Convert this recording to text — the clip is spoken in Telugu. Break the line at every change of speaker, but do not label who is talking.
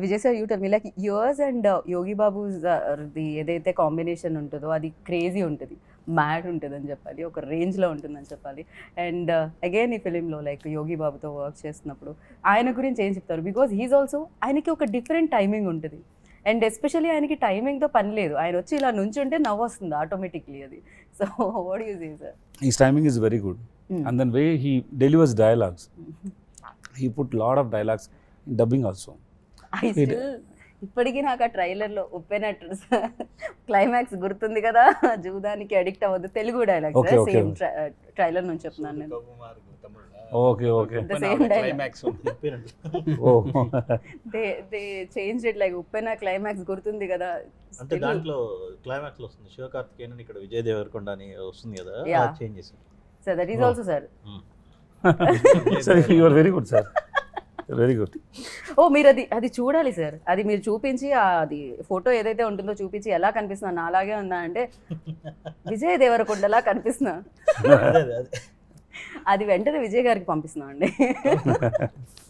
Vijay sir you tell me like yours and Yogi Babu's the ఏదైతే కాంబినేషన్ ఉంటుందో అది క్రేజీ ఉంటుంది, మ్యాడ్ ఉంటుంది అని చెప్పాలి, ఒక రేంజ్లో ఉంటుందని చెప్పాలి. అండ్ అగైన్ ఈ ఫిలింలో లైక్ యోగి బాబుతో వర్క్ చేస్తున్నప్పుడు ఆయన గురించి ఏం చెప్తారు? బికాజ్ హీస్ ఆల్సో, ఆయనకి ఒక డిఫరెంట్ టైమింగ్ ఉంటుంది. అండ్ ఎస్పెషల్లీ ఆయనకి టైమింగ్తో పని లేదు, ఆయన వచ్చి ఇలా నుంచుంటే నవ్వు వస్తుంది ఆటోమేటిక్లీ అది. So what you say sir?
His timing is very good. And then way he delivers dialogues. He put lot of dialogues in dubbing also.
I still ఇప్పటికీ నాకు ఆ ట్రైలర్లో ఉప్పెనట్టు క్లైమాక్స్ గుర్తుంది కదా, జూదానికి అడిక్ట్ అవ్వద్దు, Telugu dialogues
Okay, okay.
Same trailer నుంచి చెప్తున్నాను నేను.
Okay.
The same dialogue.
Climax
Oh.
They change it like Uppena climax గుర్తుంది కదా.
అంటే దాంట్లో క్లైమాక్స్ లో వస్తుంది శివకార్తికేయన్ అని, ఇక్కడ విజయ్ దేవరకొండ అని వస్తుంది కదా,
Yeah.
చేంజ్ చేశారు.
Sir that is also sir.
Sir, you are very good, sir. Very good.
ఓ మీరు అది చూడాలి సార్, అది మీరు చూపించి అది ఫోటో ఏదైతే ఉంటుందో చూపించి ఎలా కనిపిస్తున్నా నా అలాగే ఉందా అంటే విజయ్ దేవరకొండలా కనిపిస్తున్నా,
అదే
అది వెంటనే విజయ్ గారికి పంపిస్తున్నాం అండి.